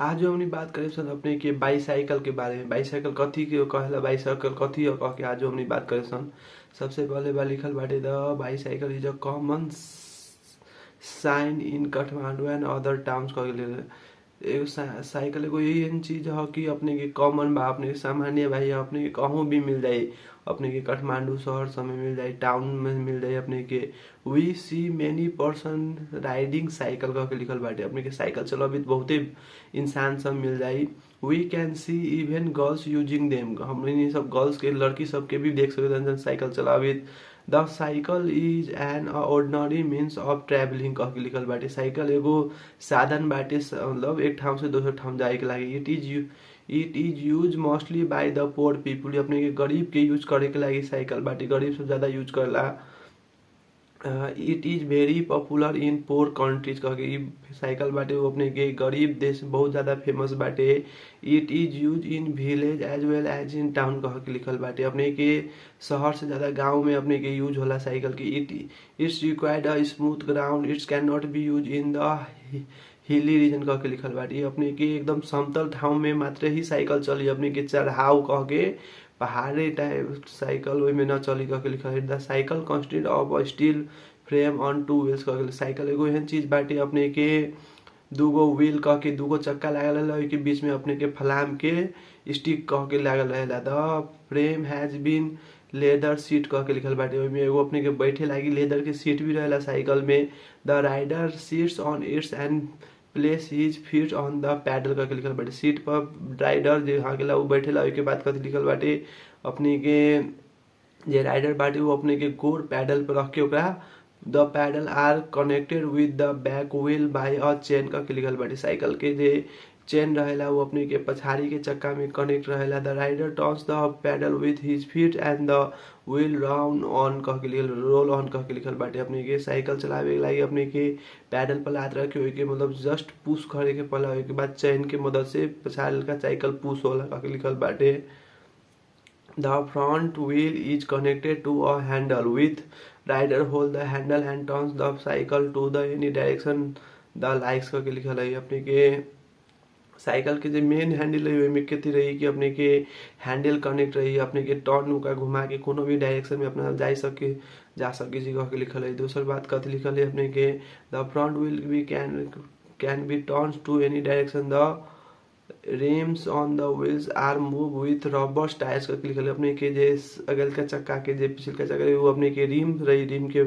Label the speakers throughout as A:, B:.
A: आज जो हमनी बात करे सन अपने के बाईसाइकिल के बारे में। बाईसाइकिल कथी के कहेला, बाईसाइकिल कथी है कह के आज जो हमनी बात करे सन। सबसे पहले बा लिखल बाटे the bicycle is a common sign in Kathmandu and other towns कह के। एगो साइकिल एगो यही चीज है कि अपने के कॉमन बा, अपने के सामान्य बा, या अपने के कहूँ भी मिल जाए। अपने के काठमांडू शहर सब में मिल जाए, टाउन में मिल जाए अपने के। We see many person riding cycle कह के लिखल बाटे। अपने के साइकिल चलावित बहुते इंसान सब मिल जाई। We can see even girls using them, हमने सब गर्ल्स के लड़की सब के भी देख सकते हैं साइकिल चलावित। The cycle is an ordinary means of travelling कह के लिखल बाटे। साइकिल एगो साधन बाटे, मतलब एक ठाव से दोसर ठाव जाए के लागी। It is use mostly by the poor people, अपने के गरीब के यूज करे के लागी साइकिल बाटे, गरीब सब ज्यादा यूज करला। It is very popular in पोर कंट्रीज कह के साइकिल बाटे वो अपने के गरीब देश में बहुत ज्यादा फेमस बाटे। It is use in village as well as in town कह के लिखल बाटे। अपने के शहर से ज्यादा गांव में अपने के यूज होला साइकिल के। It's required a smooth ground, it's can not be use in the hilly region कह के लिखल बाटे। अपने के एकदम समतल ठाव में मात्र ही साइकिल चली, अपने के चढ़ाव कह के पहाड़ी टाइप साइकिल में न चली कह के लिखल है। The cycle consist of a steel frame on two wheels कह के। साइकिल एगो एहन चीज बाटे अपने के दूगो व्हील कह के दूगो चक्का लागल रहेला, ओहि के बीच में अपने के फलाम के स्टिक कह के लागल रहेला। द फ्रेम हैज बीन लेदर सीट कह के लिखल बाटे। ओहिमे एगो अपने के बैठे लागी लेदर के सीट भी रहेला साइकिल में। The rider seats on its and place his feet on the pedal कह के लिखल बाटे। सीट पर राइडर जे हाकेला उ बैठेला। ओहि के बाद कथी लिखल बाटे अपने के जे राइडर बाटे वो अपने के गोर पैडल पर रख के ओकरा द pedal are connected with the back wheel by a chain कह के लिखल बाटे। साइकिल के जे चेन रहेला वो अपने के पछाड़ी के चक्का में कनेक्ट रहेला। The rider turns the pedal with his feet and the wheel round on कह के लिखल रोल ऑन कह के लिखल बाटे। अपने के साइकिल चलावे के लागी अपने के पैडल पर लात रखे हुए के मतलब जस्ट पुश करे के पहला, के बाद चेन के मदद से पछाड़ी का साइकिल पुश होला कह के लिखल बाटे। The front wheel is connected to a handle with rider hold the handle and turns the cycle to the any direction the likes करके लिखल है। अपने के साइकिल के जो मेन हैंडल है में कथी रही कि अपने के हैंडल कनेक्ट रही, अपने के टर्न का घुमा के कोनो भी डायरेक्शन में अपना जा सके जी कह के लिखल है। दूसरी बात कथी लिखल है अपने के द फ्रंट व्हील भी can be turn to any direction. The rims on the wheels are move with rubber tyres करके लिखल है। अपने के जे अगल का चक्का के जे पिछल का चक्का वो अपने के रिम रही, रिम के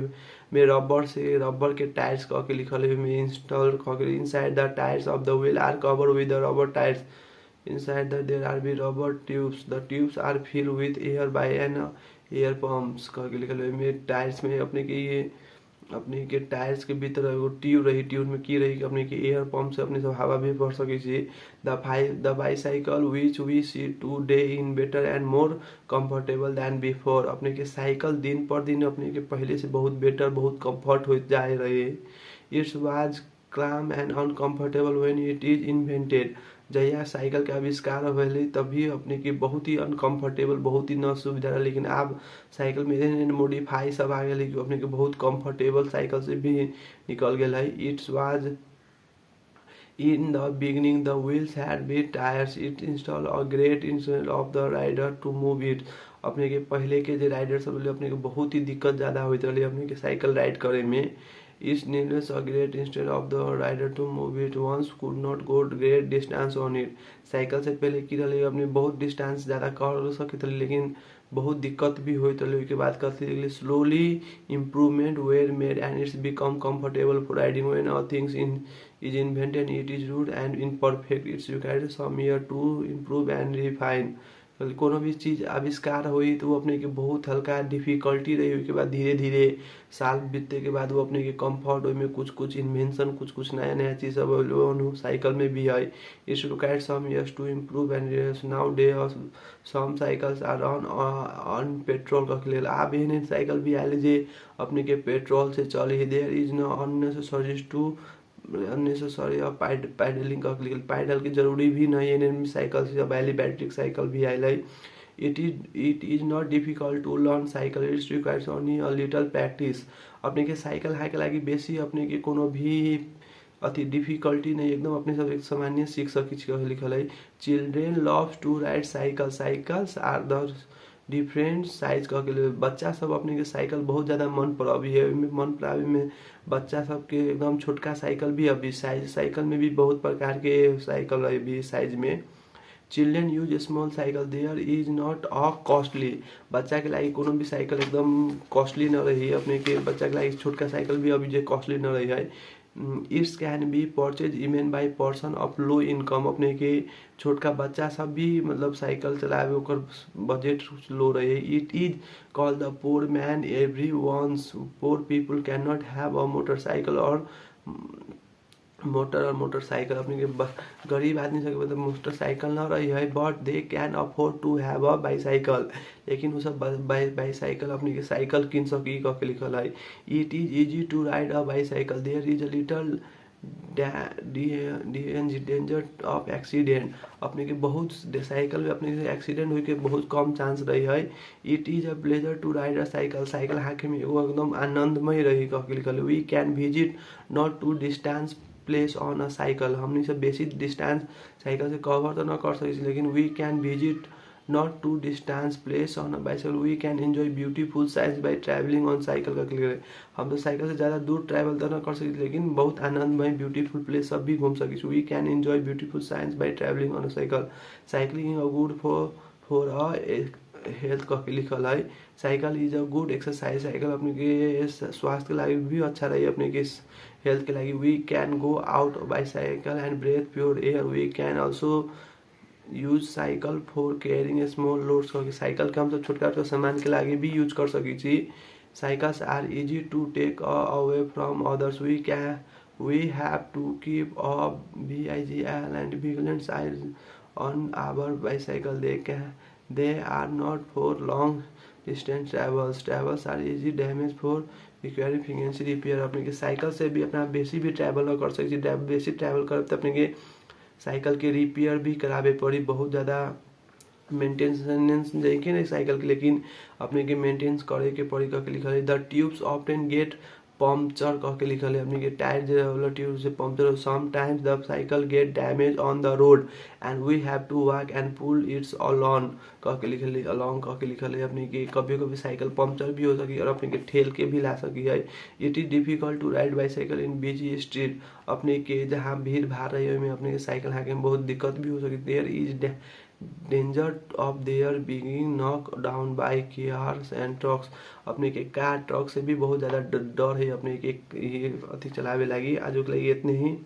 A: में रबर के टायर्स कह के लिखल है में इंस्टॉल कह के। Inside the tyres of the wheel are cover with the rubber tyres. Inside the there are be rubber tubes, the tubes are fill with air by an air pumps कह के लिखल है। में टायर्स में अपने के ये अपने के टायर्स के भीतर एगो ट्यूब रही, ट्यूब में की रही कि अपने के एयर पंप से अपने सब हवा भी भर सके छी। The bicycle which we see today in better and more comfortable than before. अपने के साइकिल दिन पर दिन अपने के पहले से बहुत बेटर बहुत कंफर्ट हो जाए रहे। इट्स वाज claim and uncomfortable when it is invented. जहिया साइकिल के आविष्कार भले तभी अपने के बहुत ही अनकंफर्टेबल बहुत ही न सुविधा रहा, लेकिन अब साइकिल में मॉडिफाई सब आ गए कि अपने के बहुत कंफर्टेबल साइकिल से भी निकल गया है। It's was in the beginning the wheels had been tyres, it install a great instant of the rider to move it. अपने के पहले के जो राइडर सब अपने के बहुत ही दिक्कत ज्यादा होते रही अपने के साइकिल राइड करे में। Is needless a great instead of the rider to move it once could not go great distance on it। Cycle से पहले की रही अपने बहुत डिस्टेंस ज़्यादा कर सकते थे, लेकिन बहुत दिक्कत भी हुई रही। उसके बाद करते slowly improvement were made and its become comfortable for riding when all things in is invented it is rude and imperfect its required some year to improve and refine. कोनो भी चीज आविष्कार हुई तो वो अपने के बहुत हल्का डिफिकल्टी रही, उसके बाद धीरे धीरे साल बीतने के बाद वो अपने के कंफर्ट में कुछ कुछ इन्वेंशन कुछ कुछ नया नया चीज सब साइकिल में भी है। It's required some years to improve and now day some cycles are on petrol का लेल। आप एहन साइकिल भी आए जे अपने के पेट्रोल से चले। There is no unnecessary to unnecessary pedalling का पैडल की जरूरी भी नहीं है। साइकिल से बैटरी साइकिल भी आयल है। It is not difficult to learn cycle, it's requires only a little practice. अपने के साइकिल हाके लागी बेसी अपने के कोनो भी अति डिफिकल्टी नहीं, एकदम अपने सब एक सामान्य सीख सकी छी लिखल है। Children loves to ride cycle, cycles are the different size कह के बच्चा सब अपने के साइकिल बहुत ज़्यादा मन पड़ावी है। मन पड़ावी में बच्चा सब के एकदम छोटका साइकिल भी अभी साइज साइकिल में भी बहुत प्रकार के साइकिल है भी साइज में। Children use small cycle there is not a costly, बच्चा के लागी कोनो भी साइकिल एकदम कॉस्टली न रही है। अपने के बच्चा के लागी छोटका साइकिल भी अभी जो कॉस्टली न रही है। It's can be purchase even Bai person of low income, अपने के छोटका बच्चा सब भी मतलब साइकिल चलावे ओकर बजट लो रहे। इट इज कॉल्ड द पोर man every once, poor people can not have a motorcycle or motorcycle, अपने के गरीब आदमी सबके मतलब मोटरसाइकिल न रही है but they can afford to have a bicycle, लेकिन वो सब बाईसाइकिल अपने के साइकिल किन सकी कह के लिखल है। It is easy to ride a bicycle, there is a little danger of accident, अपने के बहुत साइकिल में अपने के एक्सीडेंट हुई के बहुत कम चांस रही है। It is a pleasure to ride a cycle, cycle हाँके में एगो एकदम आनंदमय रही कह के लिखल है। We can visit not to distance place on a cycle, हमने से बेसी डिस्टेंस साइकिल से कवर तो ना कर सकी, लेकिन we can visit not to distance place on a bicycle, we can enjoy beautiful science by travelling on cycle का क्लियर। हम तो साइकिल से ज़्यादा दूर ट्रैवल तो ना कर सकी, लेकिन बहुत आनंदमय ब्यूटीफुल प्लेस सब भी घूम सकी। We can enjoy beautiful science by travelling on a cycle, cycling a good for a health कह के लिखल है। Cycle is a good exercise, cycle अपने के स्वास्थ्य के लागि भी अच्छा रही, अपने के हेल्थ के लागि। We can go out by cycle and breathe pure air, we can also use cycle for carrying small loads, cycle के हम सब छोटका छोटका सामान के लागि भी यूज कर सकी छी। Cycles are easy to take away from others, we have to keep a VIGL and vigilance eyes on our bicycle, they are not for long distance travels are easy damage for requiring frequency repair, अपने के cycle से भी अपना बेसी भी travel न कर सकी, बेसी ट्रैवल कर तो अपने के साइकिल के रिपेयर भी करावे पड़ी, बहुत ज़्यादा मेंटेनेंस देखिए ना साइकिल के, लेकिन अपने के मेंटेनेंस करे के पड़ी कह के लिखल है। द ट्यूब्स ऑफ्टन गेट पंक्चर कह के लिखल है, अपने के टायर जो ट्यूब से puncture, sometimes the cycle get damage on the road and we have to walk and pull it's alone कह के लिखल है, अलॉन्ग कह के लिखल है। अपने के कभी कभी साइकिल पंक्चर भी हो सकी और अपने के ठेल के भी ला सकी है। It is difficult to ride bicycle in busy street, अपने के जहाँ भीड़ भाड़ रही है अपने के साइकिल हाँके में बहुत दिक्कत भी हो सकी। There is danger of there being knock down by cars and trucks, अपने के कार ट्रक से भी बहुत ज़्यादा डर है अपने के ये अति चलावे लगी। आज के लिए इतने ही।